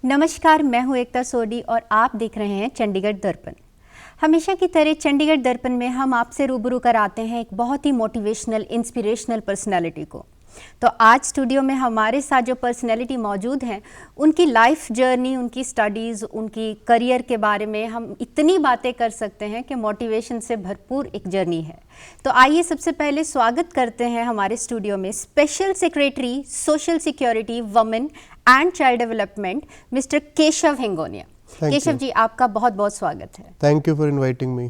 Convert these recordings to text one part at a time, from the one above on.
नमस्कार, मैं हूं एकता सोडी और आप देख रहे हैं चंडीगढ़ दर्पण। हमेशा की तरह चंडीगढ़ दर्पण में हम आपसे रूबरू कराते हैं एक बहुत ही मोटिवेशनल, इंस्पिरेशनल पर्सनालिटी को। तो आज स्टूडियो में हमारे साथ जो पर्सनालिटी मौजूद हैं, उनकी लाइफ जर्नी, उनकी स्टडीज़, उनकी करियर के बारे में हम इतनी बातें कर सकते हैं कि मोटिवेशन से भरपूर एक जर्नी है। तो आइए सबसे पहले स्वागत करते हैं हमारे स्टूडियो में special secretary social security, women and child development, mister Keshav Hingonia. Keshav ji, आपका बहुत बहुत स्वागत है। Thank you for inviting me.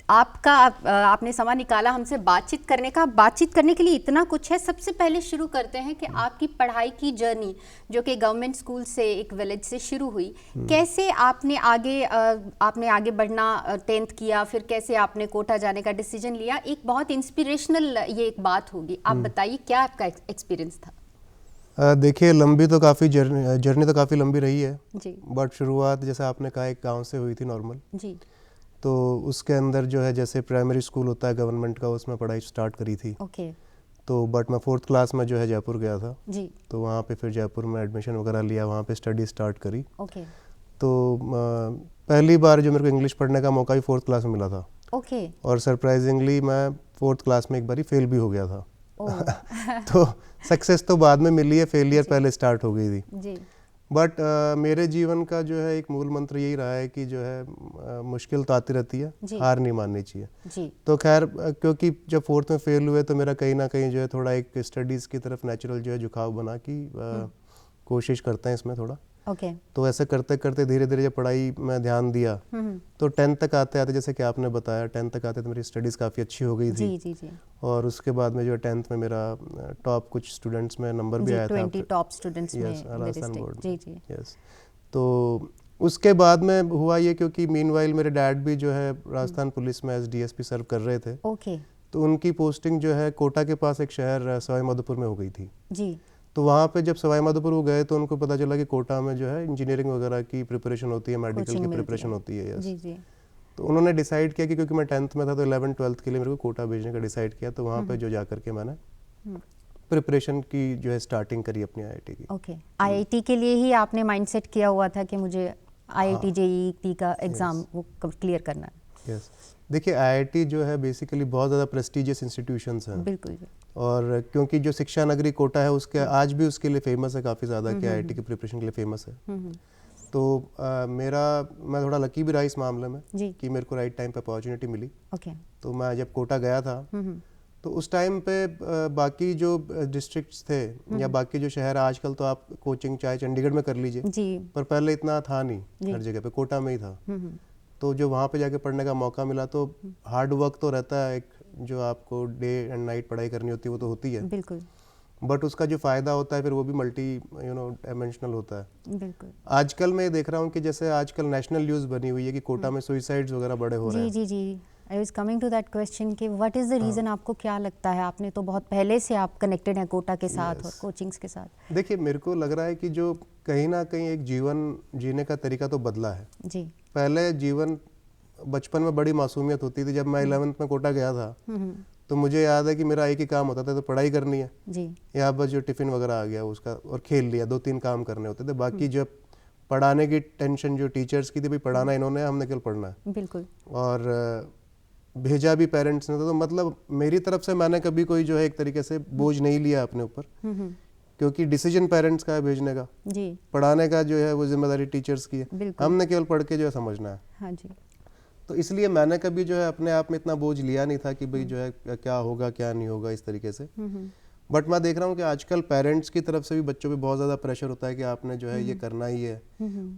आपने समय निकाला हमसे बातचीत करने का। बातचीत करने के लिए इतना कुछ है। सबसे पहले शुरू करते हैं कि आपकी पढ़ाई की जर्नी, जो कि गवर्नमेंट स्कूल से एक विलेज से शुरू हुई, कैसे आपने आगे बढ़ना 10th किया, फिर कैसे आपने कोटा जाने का डिसीजन लिया। एक बहुत इंस्पिरेशनल ये एक बात होगी। आप बताइए, क्या आपका एक्सपीरियंस था? देखिए, लंबी तो काफ़ी जर्नी तो काफ़ी लंबी रही है जी। बट शुरुआत जैसे आपने कहा एक गांव से हुई थी नॉर्मल। जी। तो उसके अंदर जो है जैसे प्राइमरी स्कूल होता है गवर्नमेंट का, उसमें पढ़ाई स्टार्ट करी थी। ओके। तो बट मैं 4th क्लास में जो है जयपुर गया था। जी। तो वहाँ पे फिर जयपुर में एडमिशन वगैरह लिया, वहाँ पे स्टडी स्टार्ट करी। ओके। तो पहली बार जो मेरे को इंग्लिश पढ़ने का मौका भी 4th क्लास में मिला था। ओके। और सरप्राइजिंगली मैं 4th क्लास में एक बारी फेल भी हो गया था। तो सक्सेस तो बाद में मिली है, फेलियर पहले स्टार्ट हो गई थी जी। बट मेरे जीवन का जो है एक मूल मंत्र यही रहा है कि जो है मुश्किल तो आती रहती है, हार नहीं माननी चाहिए जी। तो खैर क्योंकि जब 4th में फेल हुए तो मेरा कहीं ना कहीं जो है थोड़ा एक स्टडीज़ की तरफ नेचुरल जो है झुकाव बना कि कोशिश करते हैं इसमें थोड़ा। ओके। तो ऐसे करते करते धीरे धीरे जब पढ़ाई में ध्यान दिया तो 10th तक आते आते, जैसे कि आपने बताया, 10th तक आते तो मेरी स्टडीज़ काफ़ी अच्छी हो गई थी। जी जी जी। और उसके बाद में जो 10th में मेरा टॉप कुछ स्टूडेंट्स में नंबर भी आया था। 20 टॉप स्टूडेंट्स में राजस्थान बोर्ड। जी जी। यस। तो उसके बाद में हुआ ये, क्योंकि मीनवाइल मेरे डैड भी जो है राजस्थान पुलिस में एज DSP सर्व कर रहे थे। ओके। तो उनकी पोस्टिंग जो है कोटा के पास एक शहर सवाई माधोपुर में हो गई थी। जी। तो वहाँ पे जब सवाई माधोपुर वो गए तो उनको पता चला कि कोटा में जो है इंजीनियरिंग वगैरह की प्रिपरेशन होती है, मेडिकल की प्रिपरेशन होती है। यस। जी जी। तो उन्होंने डिसाइड किया कि क्योंकि मैं 10th में था तो 11th 12th के लिए मेरे को कोटा भेजने का डिसाइड किया। तो वहाँ पे जो जा करके मैंने प्रिपरेशन की जो है स्टार्टिंग करी अपनी IIT की। ओके। IIT के लिए ही आपने माइंडसेट किया हुआ था कि मुझे IIT JEE का एग्ज़ाम वो क्लियर करना है? यस। देखिए, IIT जो है बेसिकली बहुत ज़्यादा प्रेस्टिजियस इंस्टीट्यूशंस हैं। बिल्कुल। और क्योंकि जो शिक्षा नगरी कोटा है उसके आज भी उसके लिए फेमस है काफ़ी ज़्यादा कि IIT की प्रिपरेशन के लिए फेमस है। तो मैं थोड़ा लकी भी रहा इस मामले में कि मेरे को राइट टाइम पे अपॉर्चुनिटी मिली। ओके। तो मैं जब कोटा गया था तो उस टाइम पे बाकी जो डिस्ट्रिक्ट्स थे या बाकी जो शहर, आजकल तो आप कोचिंग चाहे चंडीगढ़ में कर लीजिए जी, पर पहले इतना था नहीं, हर जगह पे, कोटा में ही था। तो जो वहाँ पे जाके पढ़ने का मौका मिला तो हार्ड वर्क तो रहता है, एक जो आपको डे एंड नाइट पढ़ाई करनी होती है वो तो होती है बिल्कुल। बट उसका जो फ़ायदा होता है फिर वो भी मल्टी डायमेंशनल होता है। बिल्कुल। आजकल मैं देख रहा हूँ कि जैसे आजकल नेशनल न्यूज़ बनी हुई है कि कोटा में सुइसाइड्स वगैरह बड़े हो रहे हैं। जी जी जी। I was coming to that question कि व्हाट इज़ द रीज़न। आपको क्या लगता है? आपने तो बहुत पहले से आप कनेक्टेड हैं कोटा के साथ और कोचिंग्स के साथ। देखिए, मेरे को लग रहा है कि जो कहीं ना कहीं एक जीवन जीने का तरीका तो बदला है। जी। पहले जीवन बचपन में बड़ी मासूमियत होती थी। जब मैं 11th में कोटा गया था तो मुझे याद है कि मेरा एक ही काम होता था, तो पढ़ाई करनी है जी। यहाँ बस जो टिफ़िन वगैरह आ गया उसका, और खेल लिया, 2-3 काम करने होते थे। बाकी जब पढ़ाने की टेंशन जो टीचर्स की थी, भाई पढ़ाना इन्होंने, हमने केवल पढ़ना है। बिल्कुल। और भेजा भी पेरेंट्स ने, तो मतलब मेरी तरफ से मैंने कभी कोई जो है एक तरीके से बोझ नहीं लिया अपने ऊपर, क्योंकि डिसीजन पेरेंट्स का है भेजने का, जी। पढ़ाने का जो है वो जिम्मेदारी टीचर्स की है, हमने केवल पढ़ के जो है समझना है। हाँ जी। तो इसलिए मैंने कभी जो है अपने आप में इतना बोझ लिया नहीं था कि भाई जो है क्या होगा क्या नहीं होगा इस तरीके से। बट मैं देख रहा हूँ कि आजकल पेरेंट्स की तरफ से भी बच्चों पे बहुत ज़्यादा प्रेशर होता है कि आपने जो है ये करना ही है।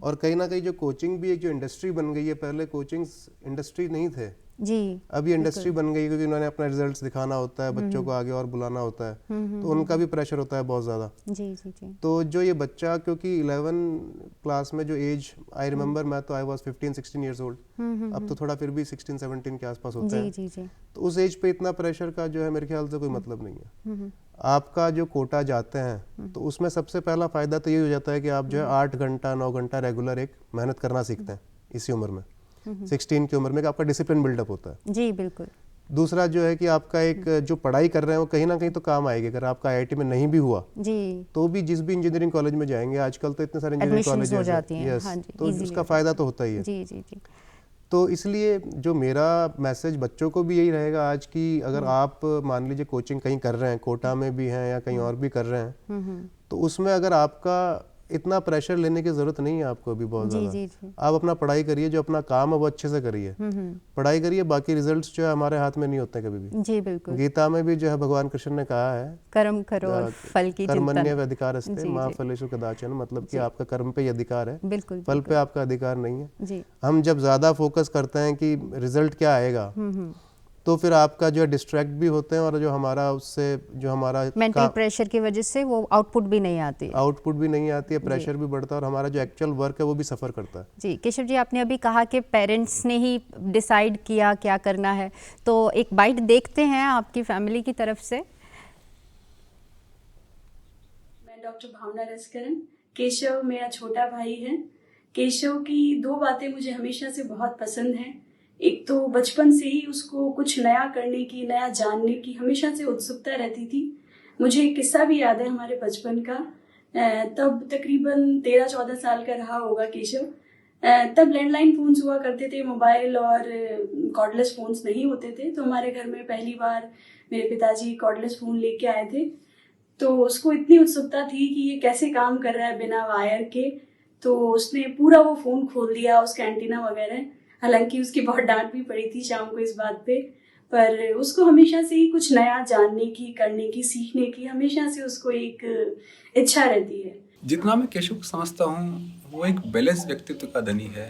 और कहीं ना कहीं जो कोचिंग भी एक जो इंडस्ट्री बन गई है, पहले कोचिंग्स इंडस्ट्री नहीं थे जी, अब ये इंडस्ट्री बन गई, क्योंकि उन्होंने अपना रिजल्ट्स दिखाना होता है, बच्चों को आगे और बुलाना होता है, तो उनका भी प्रेशर होता है बहुत ज़्यादा। जी जी जी। तो जो ये बच्चा, क्योंकि 11 क्लास में जो एज आई रिमेंबर, मैं तो आई वाज 15-16 ईयर्स ओल्ड, अब तो थोड़ा फिर भी 16-17 के आसपास होता है। जी जी। तो उस एज पे इतना प्रेशर का जो है मेरे ख्याल से कोई मतलब नहीं है। आपका जो कोटा जाते हैं तो उसमें सबसे पहला फ़ायदा तो ये हो जाता है कि आप जो है 8 घंटा 9 घंटा रेगुलर एक मेहनत करना सीखते हैं इसी उम्र में, 16 की उम्र में, कि आपका डिसिप्लिन बिल्डअप होता है। जी बिल्कुल। दूसरा जो है कि आपका एक जो पढ़ाई कर रहे हैं वो कहीं ना कहीं तो काम आएगी। अगर आपका आईआईटी में नहीं भी हुआ जी तो भी जिस भी इंजीनियरिंग कॉलेज में जाएंगे, आजकल तो इतने सारे इंजीनियरिंग एडमिशंस हो कॉलेज जाती हैं, यस, हाँ जी, तो easily उसका हो फायदा जाती तो होता ही है। जी जी जी तो इसलिए जो मेरा मैसेज बच्चों को भी यही रहेगा आज की, अगर आप मान लीजिए कोचिंग कहीं कर रहे हैं, कोटा में भी हैं या कहीं और भी कर रहे हैं, तो उसमें अगर आपका इतना प्रेशर लेने की जरूरत नहीं है आपको अभी बहुत जी ज़्यादा। जी जी आप अपना पढ़ाई करिए, जो अपना काम है वो अच्छे से करिए, पढ़ाई करिए, बाकी रिजल्ट्स जो है हमारे हाथ में नहीं होते कभी भी। जी बिल्कुल, गीता में भी जो है भगवान कृष्ण ने कहा है, कर्म करो और फल की चिंता कर्मण्येव अधिकारस्ते जी, माँ जी। फलेषु कदाचन, मतलब कि जी। आपका कर्म पे ही अधिकार है, बिल्कुल फल पे बिल्कुल आपका अधिकार नहीं है। जी हम जब ज़्यादा फोकस करते हैं कि रिजल्ट क्या आएगा, तो फिर आपका जो है डिस्ट्रैक्ट भी होते हैं, और जो हमारा उससे जो हमारा मेंटल प्रेशर की वजह से वो आउटपुट भी नहीं आती है। आउटपुट भी नहीं आती है, प्रेशर भी बढ़ता है, और हमारा जो एक्चुअल वर्क है वो भी सफ़र करता है। जी केशव जी, आपने अभी कहा कि पेरेंट्स ने ही डिसाइड किया क्या करना है, तो एक बाइट देखते हैं आपकी फैमिली की तरफ से। मैं डॉक्टर भावना रसकरन। केशव मेरा छोटा भाई है। केशव की दो बातें मुझे हमेशा से बहुत पसंद हैं। एक तो बचपन से ही उसको कुछ नया करने की, नया जानने की हमेशा से उत्सुकता रहती थी। मुझे एक किस्सा भी याद है हमारे बचपन का। तब तकरीबन 13-14 साल का रहा होगा केशव। तब लैंडलाइन फोन्स हुआ करते थे, मोबाइल और कॉर्डलेस फोन्स नहीं होते थे। तो हमारे घर में पहली बार मेरे पिताजी कॉर्डलेस फोन लेके आए थे। तो उसको इतनी उत्सुकता थी कि ये कैसे काम कर रहा है बिना वायर के, तो उसने पूरा वो फ़ोन खोल दिया, उसका एंटीना वगैरह। हालांकि उसकी बहुत डांट भी पड़ी थी शाम को इस बात पे, पर उसको हमेशा से ही कुछ नया जानने की, करने की, सीखने की हमेशा से उसको एक इच्छा रहती है। जितना मैं केशव को समझता हूँ, वो एक बैलेंस व्यक्तित्व का धनी है।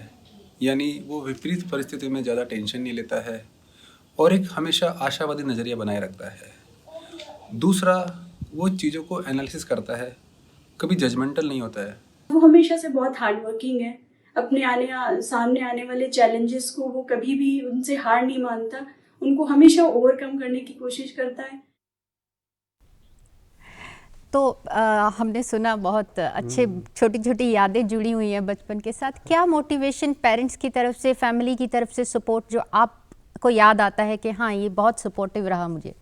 यानी वो विपरीत परिस्थितियों में ज़्यादा टेंशन नहीं लेता है और एक हमेशा आशावादी नज़रिया बनाए रखता है। दूसरा, वो चीज़ों को एनालिसिस करता है, कभी जजमेंटल नहीं होता है। वो हमेशा से बहुत हार्ड वर्किंग है। अपने सामने आने वाले चैलेंजेस को वो कभी भी उनसे हार नहीं मानता, उनको हमेशा ओवरकम करने की कोशिश करता है। तो हमने सुना बहुत अच्छे छोटी छोटी यादें जुड़ी हुई हैं बचपन के साथ। क्या मोटिवेशन पेरेंट्स की तरफ से, फैमिली की तरफ से सपोर्ट जो आपको याद आता है कि हाँ ये बहुत सपोर्टिव रहा मुझे?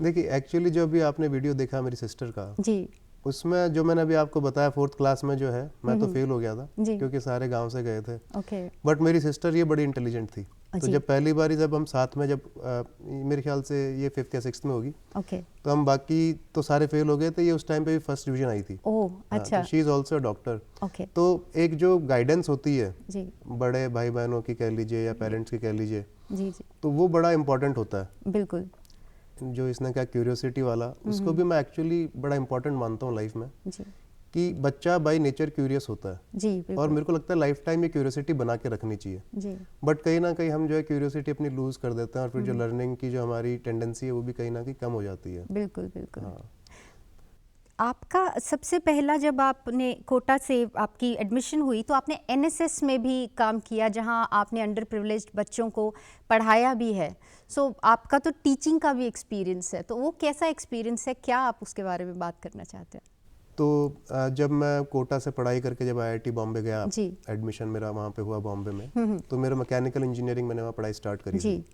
देखिए, एक्चुअली जो अभी आपने वीडियो देखा मेरी सिस्टर का, जी उसमें जो मैंने अभी आपको बताया 4th क्लास में जो है, मैं तो फेल हो गया था जी। क्योंकि सारे गांव से गए थे। ओके बट मेरी सिस्टर ये बड़ी इंटेलिजेंट थी। तो जी। जब पहली बार जब हम साथ में, जब मेरे ख्याल से ये 5th या 6th में होगी, ओके तो हम बाकी तो सारे फेल हो गए थे, ये उस टाइम पे भी फर्स्ट डिवीजन आई थी। ओह अच्छा she is also doctor. Okay तो एक जो गाइडेंस होती है जी बड़े भाई बहनों की कह लीजिए या पेरेंट्स की कह लीजिए, जी जी तो वो बड़ा इंपॉर्टेंट होता है। बिल्कुल जो इसने कहा क्यूरियोसिटी वाला, उसको भी मैं एक्चुअली बड़ा इंपॉर्टेंट मानता हूँ लाइफ में, जी कि बच्चा बाय नेचर क्यूरियस होता है। जी और बिल्कुल मेरे को लगता है लाइफ टाइम ये क्यूरियोसिटी बना के रखनी चाहिए। जी बट कहीं ना कहीं हम जो है क्यूरियोसिटी अपनी लूज कर देते हैं, और फिर जो लर्निंग की जो हमारी टेंडेंसी है वो भी कहीं ना कहीं कम हो जाती है। बिल्कुल बिल्कुल हाँ। आपका सबसे पहला, जब आपने कोटा से आपकी एडमिशन हुई तो आपने एनएसएस में भी काम किया, जहां आपने अंडर प्रिविलेज्ड बच्चों को पढ़ाया भी है। सो आपका तो टीचिंग का भी एक्सपीरियंस है, तो वो कैसा एक्सपीरियंस है, क्या आप उसके बारे में बात करना चाहते हैं? तो जब मैं कोटा से पढ़ाई करके जब आईआईटी बॉम्बे गया, जी एडमिशन मेरा वहाँ पे हुआ बॉम्बे में, तो मेरा मैकेनिकल इंजीनियरिंग मैंने वहाँ पढ़ाई स्टार्ट करी जी थी।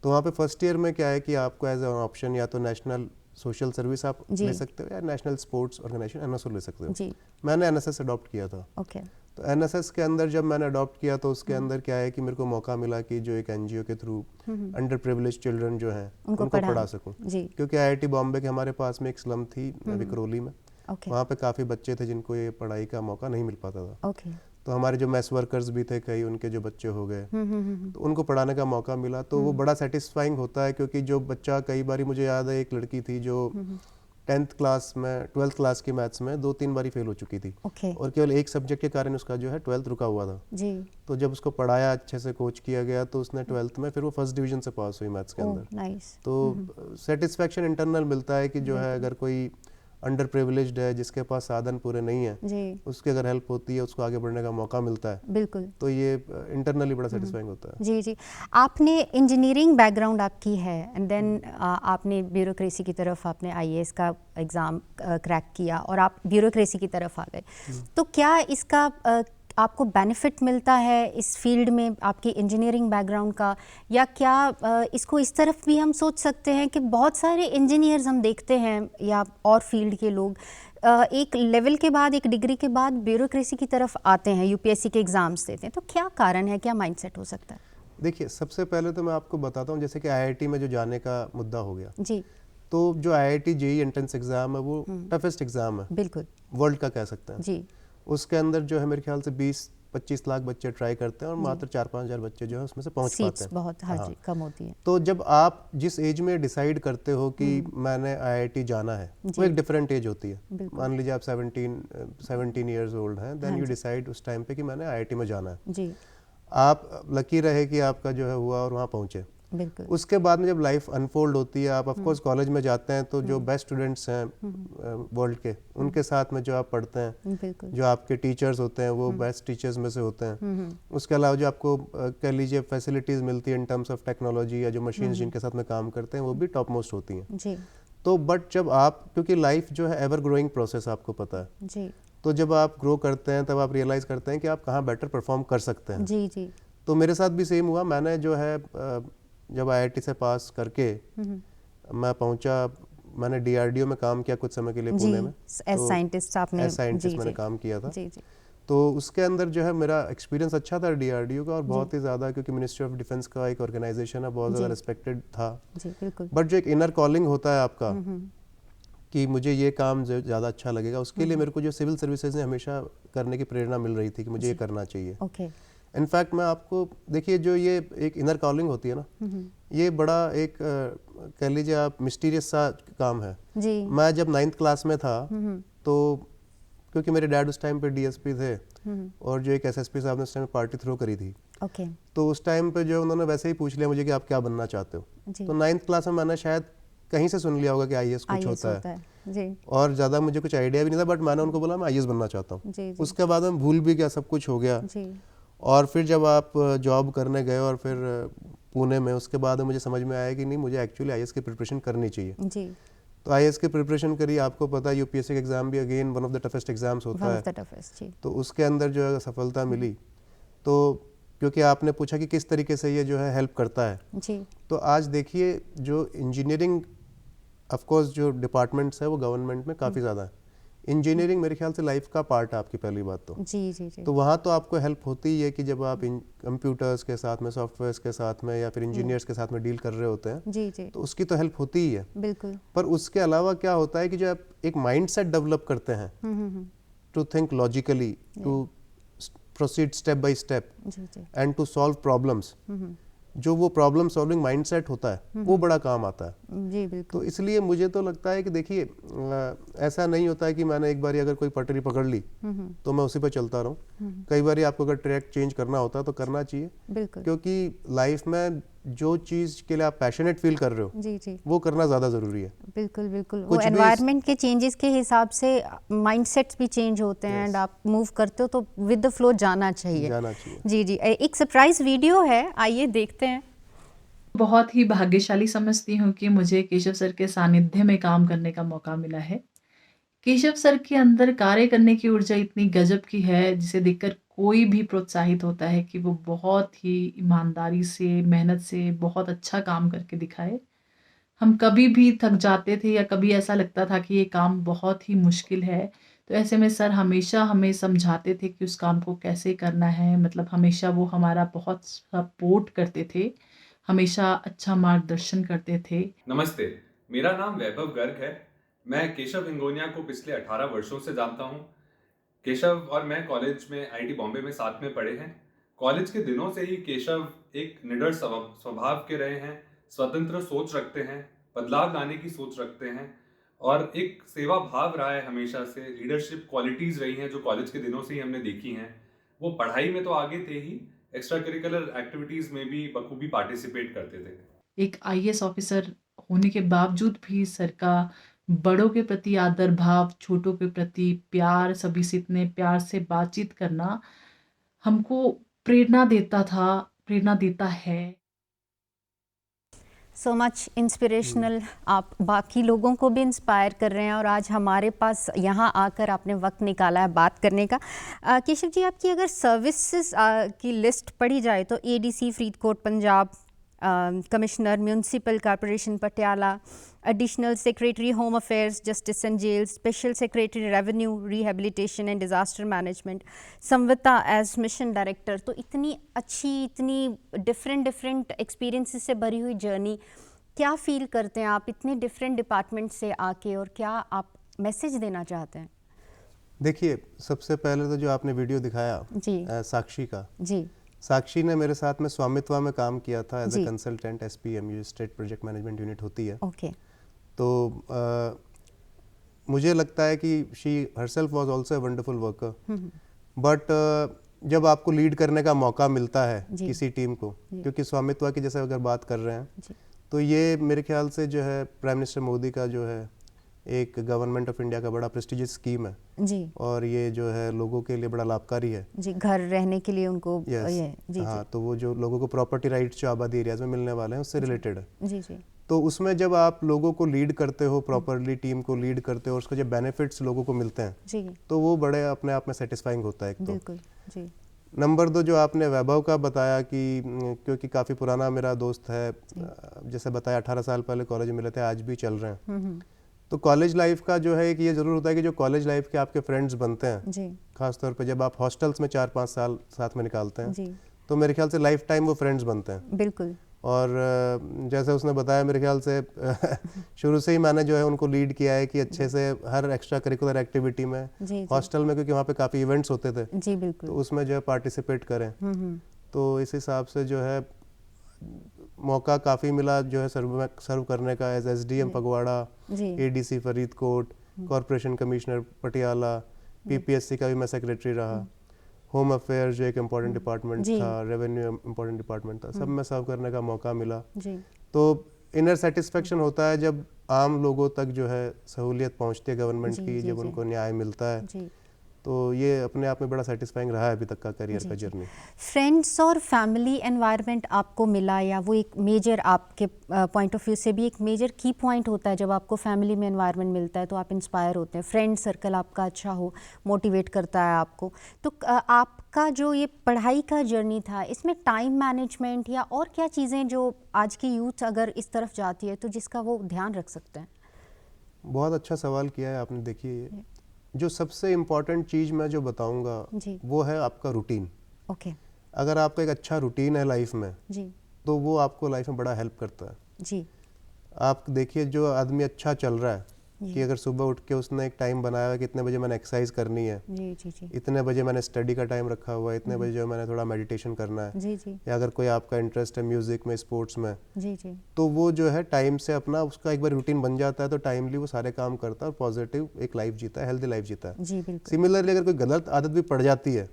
तो वहाँ पे फर्स्ट ईयर में क्या है कि आपको एज एन ऑप्शन या तो नेशनल सोशल सर्विस आप जी। ले सकते हो, या नेशनल स्पोर्ट्स ऑर्गेनाइजेशन एनएसओ ले सकते हो। जी मैंने एनएसएस अडॉप्ट किया था। ओके तो एनएसएस के अंदर जब मैंने अडॉप्ट किया, तो उसके अंदर क्या है कि मेरे को मौका मिला कि जो एक एनजीओ के थ्रू अंडर प्रिविलेज चिल्ड्रन जो हैं उनको उनको पढ़ा पढ़ा सकूं। जी क्योंकि आईआईटी बॉम्बे के हमारे पास में एक स्लम थी विक्रोली में, ओके वहाँ पे काफ़ी बच्चे थे जिनको ये पढ़ाई का मौका नहीं मिल पाता था। ओके तो हमारे जो मेस वर्कर्स भी थे कई, उनके जो बच्चे हो गए, तो उनको पढ़ाने का मौका मिला। तो वो बड़ा सेटिस्फाइंग होता है, क्योंकि जो बच्चा, कई बारी मुझे याद है एक लड़की थी जो 10th क्लास में, 12th क्लास की मैथ्स में 2-3 बारी फेल हो चुकी थी, ओके और केवल एक सब्जेक्ट के कारण उसका जो है 12th रुका हुआ था। जी तो जब उसको पढ़ाया, अच्छे से कोच किया गया, तो उसने 12th में फिर वो फर्स्ट डिवीजन से पास हुई मैथ्स के ओह अंदर। नाइस तो सेटिस्फेक्शन इंटरनल मिलता है कि जो है, अगर कोई अंडर प्रिविलेज्ड है, जिसके पास साधन पूरे नहीं है, जी उसकी अगर हेल्प होती है, उसको आगे बढ़ने का मौका मिलता है, बिल्कुल तो ये इंटरनली बड़ा सेटिस्फाइंग होता है। जी जी। आपने इंजीनियरिंग बैकग्राउंड आपकी है, एंड देन आपने ब्यूरोक्रेसी की तरफ, आपने आईएएस का एग्ज़ाम क्रैक किया और आप ब्यूरोक्रेसी की तरफ आ गए। तो क्या इसका आपको बेनिफिट मिलता है इस फील्ड में आपकी इंजीनियरिंग बैकग्राउंड का, या क्या इसको इस तरफ भी हम सोच सकते हैं कि बहुत सारे इंजीनियर्स हम देखते हैं या और फील्ड के लोग एक लेवल के बाद, एक डिग्री के बाद ब्यूरोक्रेसी की तरफ आते हैं, यूपीएससी के एग्ज़ाम्स देते हैं, तो क्या कारण है, क्या माइंडसेट हो सकता है? देखिए, सबसे पहले तो मैं आपको बताता हूँ, जैसे कि आईआईटी में जो जाने का मुद्दा हो गया जी, तो जो आईआईटी जेईई एंट्रेंस एग्ज़ाम है वो टफेस्ट एग्ज़ाम है, बिल्कुल वर्ल्ड का कह सकते हैं जी, उसके अंदर जो है मेरे ख्याल से 20-25 लाख बच्चे ट्राई करते हैं और मात्र 4-5 हज़ार बच्चे जो है उसमें से पहुंच पाते सीट्स हैं। बहुत हाँ जी कम होती हैं। तो जब आप जिस एज में डिसाइड करते हो कि मैंने आईआईटी जाना है, वो एक डिफरेंट एज होती है। मान लीजिए आप 17 ईयर्स ओल्ड हैं, देन यू डिसाइड उस टाइम पे कि मैंने आईआईटी में जाना है। जी, आप लकी रहे कि आपका जो है हुआ और वहाँ पहुँचे। बिल्कुल उसके बाद में जब लाइफ अनफोल्ड होती है, आप ऑफ कोर्स कॉलेज में जाते हैं तो जो बेस्ट स्टूडेंट्स हैं वर्ल्ड के, उनके साथ में जो आप पढ़ते हैं, बिल्कुल जो आपके टीचर्स होते हैं वो बेस्ट टीचर्स में से होते हैं। उसके अलावा जो आपको कह लीजिए फैसिलिटीज़ मिलती है इन टर्म्स ऑफ टेक्नोलॉजी, या जो मशीन्स जिनके साथ में काम करते हैं वो भी टॉप मोस्ट होती हैं। जी, तो बट जब आप, क्योंकि लाइफ जो है एवर ग्रोइंग प्रोसेस आपको पता है, जी, तो जब आप ग्रो करते हैं तब आप रियलाइज़ करते हैं कि आप कहाँ बेटर परफॉर्म कर सकते हैं। जी, जी, तो मेरे साथ भी सेम हुआ। मैंने जो है जब आईआईटी से पास करके मैं पहुंचा, मैंने डीआरडीओ में काम किया कुछ समय के लिए जी, पुणे में। एज साइंटिस्ट आपने एज साइंटिस्ट जी, मैंने जी, काम किया था। जी, जी, तो उसके अंदर जो है मेरा एक्सपीरियंस अच्छा था डीआरडीओ का, और बहुत ही ज़्यादा, क्योंकि मिनिस्ट्री ऑफ डिफेंस का एक ऑर्गेनाइजेशन है, बहुत ज़्यादा रिस्पेक्टेड था। जी, बिल्कुल बट जो एक इनर कॉलिंग होता है आपका कि मुझे ये काम जो ज़्यादा अच्छा लगेगा, उसके लिए मेरे को जो सिविल सर्विसेज ने हमेशा करने की प्रेरणा मिल रही थी कि मुझे ये करना चाहिए। ओके इनफैक्ट मैं आपको देखिए, जो ये एक इनर कॉलिंग होती है ना, ये बड़ा एक कह लीजिए आप मिस्टीरियस सा काम है। जी, मैं जब 9th क्लास में था तो क्योंकि मेरे डैड उस टाइम पे डीएसपी थे और जो एक एसएसपी साहब ने उस टाइम पार्टी थ्रो करी थी, ओके तो उस टाइम पे जो उन्होंने वैसे ही पूछ लिया मुझे कि आप क्या बनना चाहते हो। जी, तो 9th क्लास में मैंने शायद कहीं से सुन लिया होगा कि आईएएस कुछ आईएएस होता है, जी, और ज़्यादा मुझे कुछ आइडिया भी नहीं था, बट मैंने उनको बोला मैं आईएएस बनना चाहता हूँ। जी, जी, उसके बाद मैं भूल भी गया, सब कुछ हो गया। जी, और फिर जब आप जॉब करने गए और फिर पुणे में, उसके बाद मुझे समझ में आया कि नहीं, मुझे एक्चुअली आईएएस की प्रिपरेशन करनी चाहिए। जी, तो आईएएस की प्रिपरेशन करी। आपको पता है यूपीएससी का एग्ज़ाम भी again one of the toughest exams one होता ऑफ है। द टफेस्ट जी, तो उसके अंदर जो है सफलता मिली। तो क्योंकि आपने पूछा कि किस तरीके से ये जो है हेल्प करता है, जी, तो आज देखिए जो इंजीनियरिंग, ऑफ कोर्स जो डिपार्टमेंट्स है वो गवर्नमेंट में काफ़ी ज़्यादा है। इंजीनियरिंग मेरे ख्याल से लाइफ का पार्ट है आपकी, पहली बात तो। जी, जी, जी, तो वहाँ तो आपको हेल्प होती ही है कि जब आप कंप्यूटर्स के साथ में, सॉफ्टवेयर्स के साथ में, या फिर इंजीनियर्स के साथ में डील कर रहे होते हैं, जी, जी, तो उसकी तो हेल्प होती ही है। बिल्कुल पर उसके अलावा क्या होता है कि जो आप एक माइंडसेट डेवलप करते हैं to think logically, to proceed step by step जी, जी, एंड टू सॉल्व प्रॉब्लम्स, जो वो प्रॉब्लम सॉल्विंग माइंडसेट होता है वो बड़ा काम आता है। जी, बिल्कुल तो इसलिए मुझे तो लगता है कि देखिए ऐसा नहीं होता है कि मैंने एक बार अगर कोई पटरी पकड़ ली तो मैं उसी पर चलता रहूं। कई बार आपको अगर ट्रैक चेंज करना होता है तो करना चाहिए, बिल्कुल क्योंकि लाइफ में जो चीज़ के लिए आप पैशनेट फील कर रहे हो जी, जी, वो करना ज़्यादा ज़रूरी है। बिल्कुल बिल्कुल वो कुछ भी एनवायरनमेंट के चेंजेस के हिसाब से माइंडसेट्स भी चेंज होते हैं एंड आप मूव करते हो तो विद द फ्लो जाना चाहिए। जाना चाहिए। जी, जी, एक सरप्राइज वीडियो है, आइए देखते हैं। बहुत ही भाग्यशाली समझती हूँ कि मुझे केशव सर के सानिध्य में काम करने का मौका मिला है। केशव सर के अंदर कार्य करने की ऊर्जा इतनी गजब की है, जिसे देखकर कोई भी प्रोत्साहित होता है कि वो बहुत ही ईमानदारी से, मेहनत से बहुत अच्छा काम करके दिखाए। हम कभी भी थक जाते थे या कभी ऐसा लगता था कि ये काम बहुत ही मुश्किल है, तो ऐसे में सर हमेशा हमें समझाते थे कि उस काम को कैसे करना है। मतलब हमेशा वो हमारा बहुत सपोर्ट करते थे, हमेशा अच्छा मार्गदर्शन करते थे। नमस्ते, मेरा नाम वैभव गर्ग है। मैं केशव हिंगोनिया को पिछले 18 वर्षों से जानता हूँ। केशव और मैं कॉलेज में आईआईटी बॉम्बे में साथ में पढ़े हैं। कॉलेज के दिनों से ही केशव एक निडर स्वभाव के रहे हैं, स्वतंत्र सोच रखते हैं, बदलाव लाने की सोच रखते हैं, और एक सेवा भाव रहा है हमेशा से। लीडरशिप क्वालिटीज रही हैं जो कॉलेज के दिनों से ही हमने देखी हैं। वो पढ़ाई में तो आगे थे ही, एक्स्ट्रा करिकुलर एक्टिविटीज में भी बखूबी पार्टिसिपेट करते थे। एक आईएएस ऑफिसर होने के बावजूद भी सर का बड़ों के प्रति आदर भाव, छोटों के प्रति प्यार, सभी से इतने प्यार से बातचीत करना हमको प्रेरणा देता था, प्रेरणा देता है। So much inspirational. आप बाकी लोगों को भी इंस्पायर कर रहे हैं और आज हमारे पास यहाँ आकर आपने वक्त निकाला है बात करने का। केशव जी, आपकी अगर सर्विसेज की लिस्ट पढ़ी जाए तो ADC Faridkot Punjab, commissioner municipal corporation Patiala, additional secretary home affairs justice and jail, special secretary revenue rehabilitation and disaster management, Samvita as mission director. तो इतनी अच्छी, इतनी डिफरेंट एक्सपीरियंसेस से भरी हुई जर्नी, क्या फील करते हैं आप इतने डिफरेंट डिपार्टमेंट से आके और क्या आप मैसेज देना चाहते हैं? देखिए, सबसे पहले तो जो आपने वीडियो दिखाया जी साक्षी का, जी साक्षी ने मेरे साथ में स्वामित्व में काम किया था as a G. Consultant. SPMU state project management unit होती है। ओके तो मुझे लगता है कि she herself was also a wonderful worker, but जब आपको लीड करने का मौका मिलता है जी। किसी टीम को, जी। क्योंकि स्वामित्व की जैसे अगर बात कर रहे हैं जी तो ये मेरे ख्याल से जो है प्राइम मिनिस्टर मोदी का जो है एक गवर्नमेंट ऑफ इंडिया का बड़ा प्रेस्टिजियस स्कीम है जी और ये जो है लोगों के लिए बड़ा लाभकारी है। जी, घर रहने के लिए उनको Yes. ये जी हाँ, तो वो जो लोगों को प्रॉपर्टी राइट्स जो आबादी एरियाज में मिलने वाले हैं उससे रिलेटेड है। जी जी तो उसमें जब आप लोगों को लीड करते हो प्रॉपरली, टीम को लीड करते हो और उसके जो बेनिफिट्स लोगों को मिलते हैं जी तो वो बड़े अपने आप में सेटिस्फाइंग होता है एक तो। बिल्कुल जी नंबर 2 जो आपने वैभव का बताया कि क्योंकि काफ़ी पुराना मेरा दोस्त है, जैसे बताया 18 साल पहले कॉलेज में मिले थे, आज भी चल रहे हैं। तो कॉलेज लाइफ का जो है एक ये ज़रूर होता है कि जो कॉलेज लाइफ के आपके फ्रेंड्स बनते हैं, जी खासतौर पे जब आप हॉस्टल्स में 4-5 साल साथ में निकालते हैं, जी तो मेरे ख्याल से लाइफ टाइम वो फ्रेंड्स बनते हैं। बिल्कुल और जैसे उसने बताया मेरे ख्याल से शुरू से ही मैंने जो है उनको लीड किया है कि अच्छे से हर एक्स्ट्रा करिकुलर एक्टिविटी में, जी जी हॉस्टल में, क्योंकि वहाँ पे काफ़ी इवेंट्स होते थे, जी तो बिल्कुल उसमें जो है पार्टिसिपेट करें। तो इस हिसाब से जो है मौका काफ़ी मिला जो है सर्व करने का एज SDM फगवाड़ा, जी ADC Faridkot, corporation commissioner Patiala, PPSC का भी मैं सेक्रेटरी रहा, होम अफेयर्स जो एक इम्पॉर्टेंट डिपार्टमेंट जी। था, रेवेन्यू इम्पॉर्टेंट डिपार्टमेंट था, सब में सर्व करने का मौका मिला। जी तो इनर सेटिस्फेक्शन होता है जब आम लोगों तक जो है सहूलियत पहुंचती है गवर्नमेंट जी, की, जी, जब जी। उनको न्याय मिलता है, जी तो ये अपने आप में बड़ा सेटिस्फाइंग रहा है अभी तक का करियर जी, का जी। जर्नी। फ्रेंड्स और फैमिली एनवायरनमेंट आपको मिला, या वो एक मेजर आपके पॉइंट ऑफ व्यू से भी एक मेजर की पॉइंट होता है जब आपको फैमिली में एनवायरनमेंट मिलता है तो आप इंस्पायर होते हैं, फ्रेंड सर्कल आपका अच्छा हो, मोटिवेट करता है आपको। तो आपका जो ये पढ़ाई का जर्नी था, इसमें टाइम मैनेजमेंट या और क्या चीज़ें जो आज की यूथ अगर इस तरफ जाती है तो जिसका वो ध्यान रख सकते हैं? बहुत अच्छा सवाल किया है आपने। देखिए, जो सबसे इम्पोर्टेंट चीज़ मैं जो बताऊंगा जी वो है आपका रूटीन। ओके अगर आपका एक अच्छा रूटीन है लाइफ में जी तो वो आपको लाइफ में बड़ा हेल्प करता है। जी आप देखिए, जो आदमी अच्छा चल रहा है जी। कि अगर सुबह उठ के उसने एक टाइम बनाया है कि इतने बजे मैंने एक्सरसाइज करनी है, जी जी जी इतने बजे मैंने स्टडी का टाइम रखा हुआ है, इतने बजे जो है मैंने थोड़ा मेडिटेशन करना है, जी जी या अगर कोई आपका इंटरेस्ट है म्यूज़िक में, स्पोर्ट्स में, जी जी तो वो जो है टाइम से अपना उसका एक बार रूटीन बन जाता है तो टाइमली वो सारे काम करता है और पॉजिटिव एक लाइफ जीता है, हेल्दी लाइफ जीता है। जी बिल्कुल सिमिलरली अगर कोई गलत आदत भी पड़ जाती है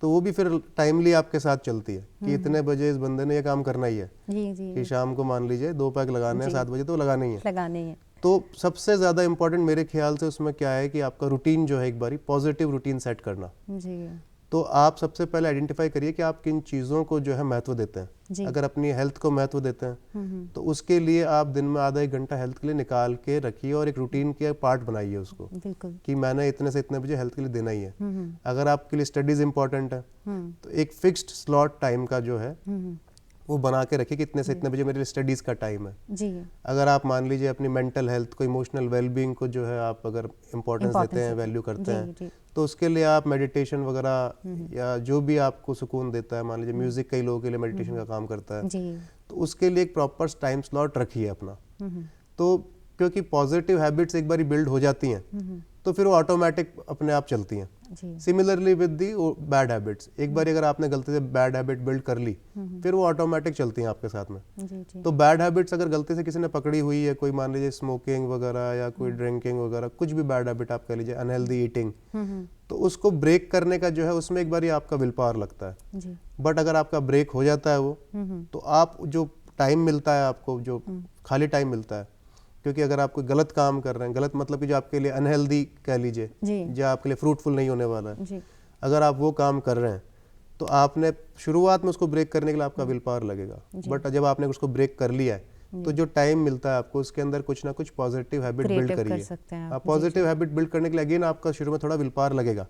तो वो भी फिर टाइमली आपके साथ चलती है कि इतने बजे इस बंदे ने ये काम करना ही है, जी जी कि शाम को मान लीजिए 2 पैक लगाने हैं, जी। 7 बजे तो लगाने ही है। लगाने हैं तो सबसे ज़्यादा इंपॉर्टेंट मेरे ख्याल से उसमें क्या है कि आपका रूटीन जो है, एक बारी पॉजिटिव रूटीन सेट करना। जी तो आप सबसे पहले आइडेंटिफाई करिए कि आप किन चीज़ों को जो है महत्व देते जी। हैं। अगर अपनी हेल्थ को महत्व देते हैं तो उसके लिए आप दिन में आधा 1 घंटा हेल्थ के लिए निकाल के रखिए और एक रूटीन के पार्ट बनाइए उसको, बिल्कुल कि मैंने इतने से इतने बजे हेल्थ के लिए देना ही है। अगर आपके लिए स्टडीज़ इंपॉर्टेंट है तो एक फिक्स्ड स्लॉट टाइम का जो है वो बना के रखिए कि इतने से इतने बजे मेरे स्टडीज़ का टाइम है। जी अगर आप मान लीजिए अपनी मेंटल हेल्थ को, इमोशनल वेलबींग को जो है आप अगर इम्पोर्टेंस देते हैं, वैल्यू करते जी, हैं, जी। तो उसके लिए आप मेडिटेशन वगैरह या जो भी आपको सुकून देता है, मान लीजिए म्यूजिक कई लोगों के लिए मेडिटेशन का काम करता है, जी तो उसके लिए एक प्रॉपर टाइम स्लॉट रखिए अपना। तो क्योंकि पॉजिटिव हैबिट्स एक बार बिल्ड हो जाती हैं तो फिर वो ऑटोमेटिक अपने आप चलती हैं। जी similarly with the bad habits, एक बार अगर आपने गलती से बैड हैबिट बिल्ड कर ली फिर वो ऑटोमेटिक चलती हैं आपके साथ में। जी जी तो बैड हैबिट्स अगर गलती से किसी ने पकड़ी हुई है, कोई मान लीजिए स्मोकिंग वगैरह या कोई ड्रिंकिंग वगैरह, कुछ भी बैड हैबिट आप कह लीजिए, अनहेल्दी ईटिंग, तो उसको ब्रेक करने का जो है उसमें एक बार आपका विल पावर लगता है। जी बट अगर आपका ब्रेक हो जाता है वो, तो आप जो टाइम मिलता है आपको, जो खाली टाइम मिलता है, क्योंकि अगर आप कोई गलत काम कर रहे हैं, गलत मतलब कि जो आपके लिए अनहेल्दी कह लीजिए, जी जो आपके लिए फ्रूटफुल नहीं होने वाला है, जी अगर आप वो काम कर रहे हैं तो आपने शुरुआत में उसको ब्रेक करने के लिए आपका विल पावर लगेगा। बट जब आपने उसको ब्रेक कर लिया है तो जो टाइम मिलता है आपको उसके अंदर कुछ ना कुछ पॉजिटिव हैबिट बिल्ड क्रिएटिव कर करिए। सकते हैं आप पॉजिटिव हैबिट बिल्ड करने के लिए अगेन आपका शुरू में थोड़ा विल पावर लगेगा,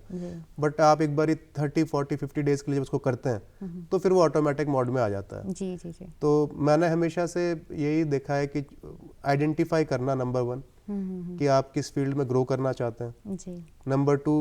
बट आप एक बार 30 40 50 डेज के लिए जब उसको करते हैं तो फिर वो ऑटोमेटिक मोड में आ जाता है। जी जी जी। तो मैंने हमेशा से यही देखा है कि आइडेंटिफाई करना नंबर 1 कि आप किस फील्ड में ग्रो करना चाहते हैं। जी नंबर 2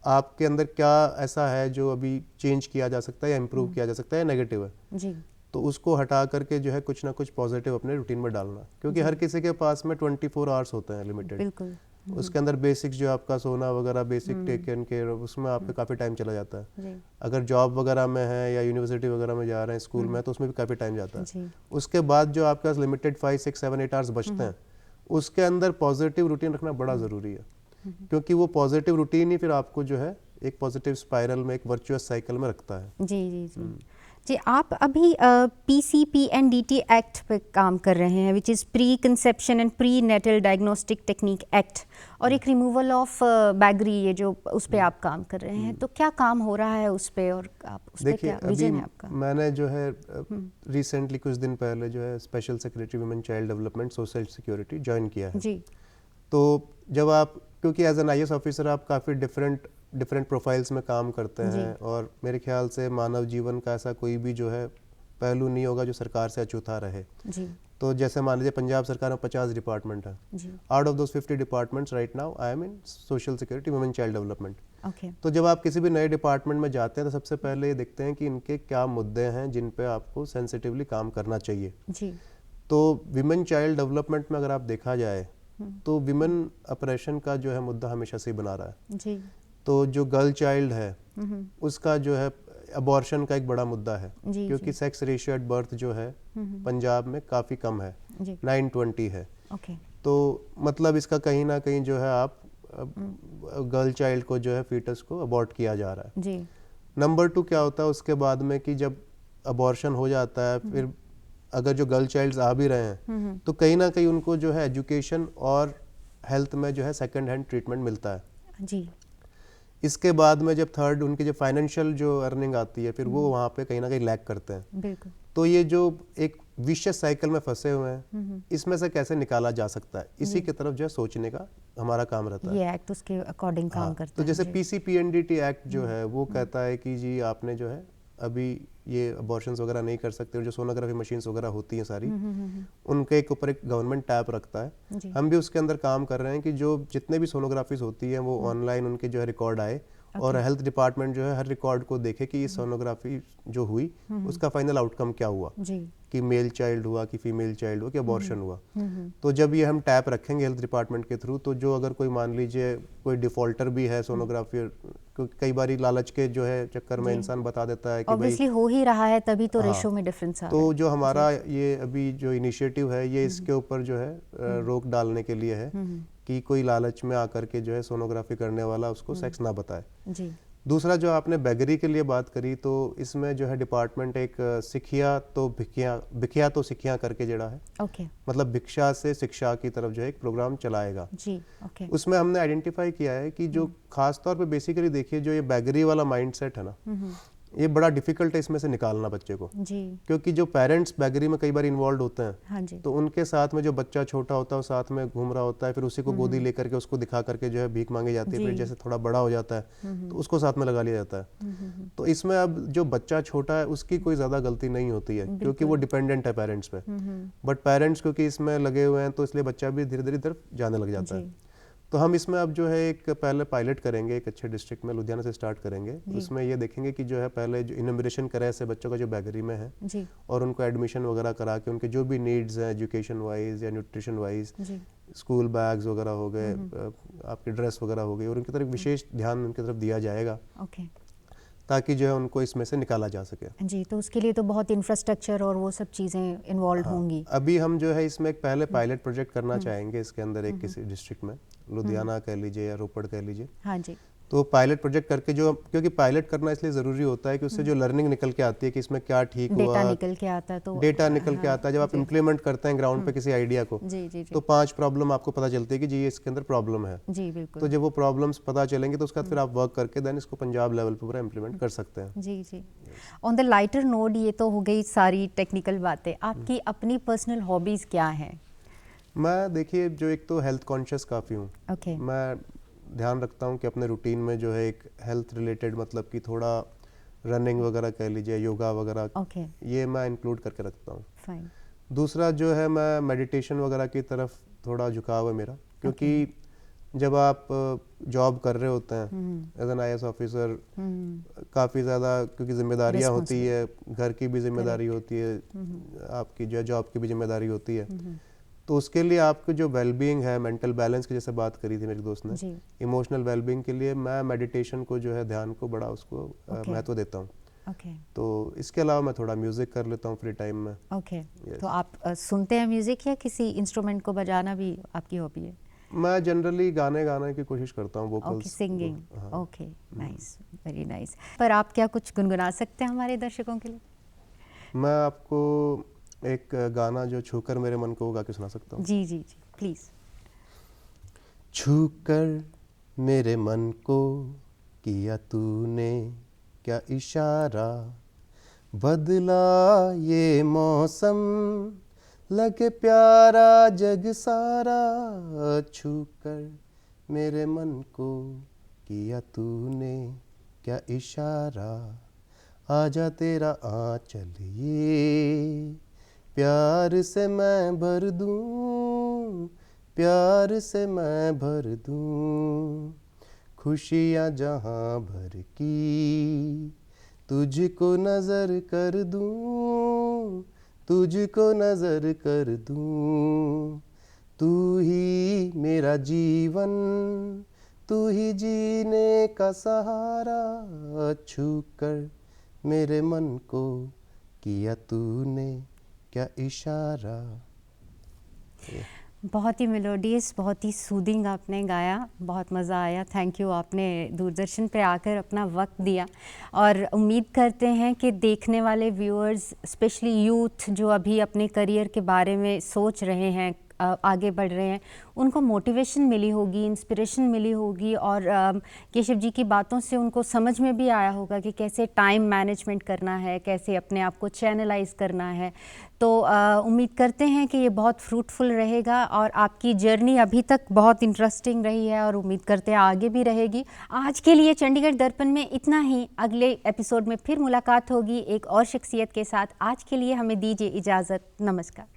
आपके अंदर क्या ऐसा है जो अभी चेंज किया जा सकता है या इम्प्रूव किया जा सकता है या नेगेटिव है, जी तो उसको हटा करके जो है कुछ ना कुछ पॉजिटिव अपने रूटीन में डालना, क्योंकि हर किसी के पास में 24 आवर्स होते हैं लिमिटेड। बिल्कुल। उसके अंदर बेसिक्स जो आपका सोना वगैरह बेसिक टेक केयर उसमें आपका काफ़ी टाइम चला जाता है। जी अगर जॉब वगैरह में है या यूनिवर्सिटी वगैरह में जा रहे हैं, स्कूल में, तो उसमें भी काफ़ी टाइम जाता है। जी उसके बाद जो आपके पास लिमिटेड 5 6 7 8 आवर्स बचते हैं, उसके अंदर पॉजिटिव रूटीन रखना बड़ा ज़रूरी है, क्योंकि वो पॉजिटिव रूटीन ही फिर आपको जो है एक पॉजिटिव स्पाइरल में, एक वर्चुअस साइकिल में रखता है। जी जी जी जी। आप अभी PCPNDT एक्ट पे काम कर रहे हैं, which is pre conception and pre natal diagnostic technique act, और एक रिमूवल ऑफ बैगरी, ये जो उस पे आप काम कर रहे हैं, तो क्या काम हो रहा है उस पे और आप उस पे देखिए, क्या विजन है आपका? मैंने जो है रिसेंटली कुछ दिन पहले जो है special secretary women child development social security join किया है। जी तो जब आप, क्योंकि एज एन IAS ऑफिसर आप काफ़ी डिफरेंट प्रोफाइल्स में काम करते हैं, और मेरे ख्याल से मानव जीवन का ऐसा कोई भी जो है पहलू नहीं होगा जो सरकार से अछूता रहे। जी तो जैसे मान लीजिए पंजाब सरकार में 50 डिपार्टमेंट है, जी out of those 50 departments right now I am in social security women child development. Okay तो जब आप किसी भी नए डिपार्टमेंट में जाते हैं तो सबसे पहले ये देखते हैं कि इनके क्या मुद्दे हैं जिन पे आपको सेंसिटिवली काम करना चाहिए। जी तो विमेन चाइल्ड डेवलपमेंट में अगर आप देखा जाए तो विमेन ऑपरेशन का जो है मुद्दा हमेशा से ही बना रहा है। जी तो जो गर्ल चाइल्ड है उसका जो है अबॉर्शन का एक बड़ा मुद्दा है, जी क्योंकि सेक्स रेशियो एट बर्थ जो है पंजाब में काफ़ी कम है, जी 920 है। ओके तो मतलब इसका कहीं ना कहीं जो है आप गर्ल चाइल्ड को जो है फीटस को अबॉर्ट किया जा रहा है। जी नंबर 2 क्या होता है उसके बाद में कि जब अबॉर्शन हो जाता है, फिर अगर जो गर्ल चाइल्ड्स आ भी रहे हैं तो कहीं ना कहीं उनको जो है एजुकेशन और हेल्थ में जो है सेकंड हैंड ट्रीटमेंट मिलता है। जी इसके बाद में जब थर्ड उनकी जो फाइनेंशियल जो अर्निंग आती है, फिर वो वहाँ पे कहीं ना कहीं लैग करते हैं। बिल्कुल। तो ये जो एक विशियस साइकिल में फंसे हुए हैं, इसमें से कैसे निकाला जा सकता है, इसी की तरफ जो है सोचने का हमारा काम रहता है। ये एक्ट उसके अकॉर्डिंग काम करता तो है। जैसे जी। PCPNDT एक्ट जो है वो कहता है कि जी आपने जो है अभी ये अबॉर्शंस वगैरह नहीं कर सकते, और जो सोनोग्राफी मशीन्स वगैरह होती हैं सारी, उनके एक ऊपर एक गवर्नमेंट टैब रखता है। जी। हम भी उसके अंदर काम कर रहे हैं कि जो जितने भी सोनोग्राफीज होती हैं वो ऑनलाइन उनके जो है रिकॉर्ड आए, और हेल्थ डिपार्टमेंट जो है हर रिकॉर्ड को देखे कि ये सोनोग्राफी जो हुई उसका फाइनल आउटकम क्या हुआ, जी कि मेल चाइल्ड हुआ कि फीमेल चाइल्ड हुआ कि अबॉर्शन हुआ। तो जब ये हम टैप रखेंगे हेल्थ डिपार्टमेंट के थ्रू, तो जो अगर कोई मान लीजिए कोई डिफॉल्टर भी है सोनोग्राफी, क्योंकि कई बार लालच के जो है चक्कर में इंसान बता देता है कि भाई ऑब्वियसली हो ही रहा है, तभी तो रेशो में डिफरेंस आ रहा तो है। जो हमारा ये अभी जो इनिशिएटिव है ये इसके ऊपर जो है रोक डालने के लिए है कि कोई लालच में आकर के जो है सोनोग्राफी करने वाला उसको सेक्स ना बताए। जी दूसरा जो आपने बेगरी के लिए बात करी, तो इसमें जो है डिपार्टमेंट एक सिखिया तो सिखिया करके जड़ा है, ओके मतलब भिक्षा से शिक्षा की तरफ जो है एक प्रोग्राम चलाएगा। जी ओके उसमें हमने आइडेंटिफाई किया है कि जो खास तौर पे बेसिकली देखिए जो ये बैगरी वाला माइंडसेट है ना, ये बड़ा डिफिकल्ट है इसमें से निकालना बच्चे को, जी क्योंकि जो पेरेंट्स बैगरी में कई बार इन्वॉल्व होते हैं, हाँ जी तो उनके साथ में जो बच्चा छोटा होता है वो साथ में घूम रहा होता है, फिर उसी को गोदी लेकर के उसको दिखा करके जो है भीख मांगी जाती है, फिर जैसे थोड़ा बड़ा हो जाता है तो उसको साथ में लगा लिया जाता है। तो इसमें अब जो बच्चा छोटा है उसकी कोई ज़्यादा गलती नहीं होती है, क्योंकि वो डिपेंडेंट है पेरेंट्स पे, बट पेरेंट्स क्योंकि इसमें लगे हुए हैं तो इसलिए बच्चा भी धीरे धीरे इधर जाने लग जाता है। तो हम इसमें अब जो है एक पहले पायलट करेंगे एक अच्छे डिस्ट्रिक्ट में, लुधियाना से स्टार्ट करेंगे। उसमें ये देखेंगे कि जो है पहले जो इनोमिनेशन करे ऐसे बच्चों का जो बैगरी में है जी और उनको एडमिशन वगैरह करा के उनके जो भी नीड्स हैं एजुकेशन वाइज या न्यूट्रिशन वाइज, स्कूल बैग्स वगैरह हो गए, आपकी ड्रेस वगैरह हो गई, और उनकी तरफ विशेष ध्यान उनकी तरफ दिया जाएगा ओके ताकि जो है उनको इसमें से निकाला जा सके। जी। तो उसके लिए तो बहुत इंफ्रास्ट्रक्चर और वो सब चीज़ें इन्वॉल्व होंगी। अभी हम जो है इसमें एक पहले पायलट प्रोजेक्ट करना चाहेंगे इसके अंदर एक किसी डिस्ट्रिक्ट में, लुधियाना कह लीजिए या रोपड़ कह लीजिए। हाँ जी तो पायलट प्रोजेक्ट करके जो, क्योंकि पायलट करना इसलिए ज़रूरी होता है कि उससे जो लर्निंग निकल के आती है कि इसमें क्या ठीक डेटा हुआ, निकल के आता है, तो डेटा निकल के हाँ, आता है। जब आप जी। इम्प्लीमेंट करते हैं ग्राउंड पे किसी आइडिया को, जी जी तो जी 5 प्रॉब्लम आपको पता चलती है कि जी ये इसके अंदर प्रॉब्लम है। जी तो बिल्कुल जब वो प्रॉब्लम्स पता चलेंगे तो उसके बाद फिर आप वर्क करके देन इसको पंजाब लेवल पे पूरा इम्प्लीमेंट कर सकते हैं। जी जी। ऑन द लाइटर नोट, ये तो हो गई सारी टेक्निकल बातें, आपकी अपनी पर्सनल हॉबीज़ क्या हैं? मैं देखिए जो एक तो हेल्थ कॉन्शियस काफ़ी हूँ। ओके मैं ध्यान रखता हूँ कि अपने रूटीन में जो है एक हेल्थ रिलेटेड, मतलब कि थोड़ा रनिंग वगैरह कह लीजिए, योगा वगैरह, ओके ये मैं इंक्लूड करके रखता हूँ। फाइन। दूसरा जो है मैं मेडिटेशन वगैरह की तरफ थोड़ा झुकाव है मेरा, क्योंकि जब आप जॉब कर रहे होते हैं एज एन IAS ऑफिसर, काफ़ी ज़्यादा क्योंकि जिम्मेदारियाँ होती है, घर की भी जिम्मेदारी होती है, आपकी जो जॉब की भी जिम्मेदारी होती है, तो उसके लिए आपको जो वेलबींग है, मेंटल बैलेंस की जैसे बात करी थी मेरी दोस्त ने, जी इमोशनल वेलबींग के लिए मैं मेडिटेशन को जो है, ध्यान को बड़ा उसको Okay. महत्व देता हूँ। ओके तो इसके अलावा मैं थोड़ा म्यूज़िक कर लेता हूँ फ्री टाइम में। ओके। Yes. तो आप सुनते हैं म्यूज़िक, या किसी इंस्ट्रूमेंट को बजाना भी आपकी हॉबी है? मैं जनरली गाने की कोशिश करता हूँ, ओके वोकल्स। सिंगिंग। हाँ। Okay nice, very nice. पर आप क्या कुछ गुनगुना सकते हैं हमारे दर्शकों के लिए? मैं आपको एक गाना जो छूकर मेरे मन को, वो गा के सुना सकता हूँ। जी जी जी प्लीज़। छूकर मेरे मन को किया तूने क्या इशारा, बदला ये मौसम लगे प्यारा जग सारा, छूकर मेरे मन को किया तूने क्या इशारा, आजा तेरा आंचल ये प्यार से मैं भर दूं, प्यार से मैं भर दूं, खुशियाँ जहाँ भर की तुझको नजर कर दूं, तुझको नजर कर दूं, तू ही मेरा जीवन, तू ही जीने का सहारा, छूकर मेरे मन को किया तूने क्या इशारा। बहुत ही मेलोडियस, बहुत ही सूदिंग आपने गाया, बहुत मज़ा आया। थैंक यू, आपने दूरदर्शन पे आकर अपना वक्त दिया, और उम्मीद करते हैं कि देखने वाले व्यूअर्स, स्पेशली यूथ जो अभी अपने करियर के बारे में सोच रहे हैं, आगे बढ़ रहे हैं, उनको मोटिवेशन मिली होगी, इंस्पिरेशन मिली होगी, और केशव जी की बातों से उनको समझ में भी आया होगा कि कैसे टाइम मैनेजमेंट करना है, कैसे अपने आप को चैनलाइज करना है। तो उम्मीद करते हैं कि ये बहुत फ्रूटफुल रहेगा, और आपकी जर्नी अभी तक बहुत इंटरेस्टिंग रही है, और उम्मीद करते हैं आगे भी रहेगी। आज के लिए चंडीगढ़ दर्पण में इतना ही। अगले एपिसोड में फिर मुलाकात होगी एक और शख्सियत के साथ। आज के लिए हमें दीजिए इजाज़त। नमस्कार।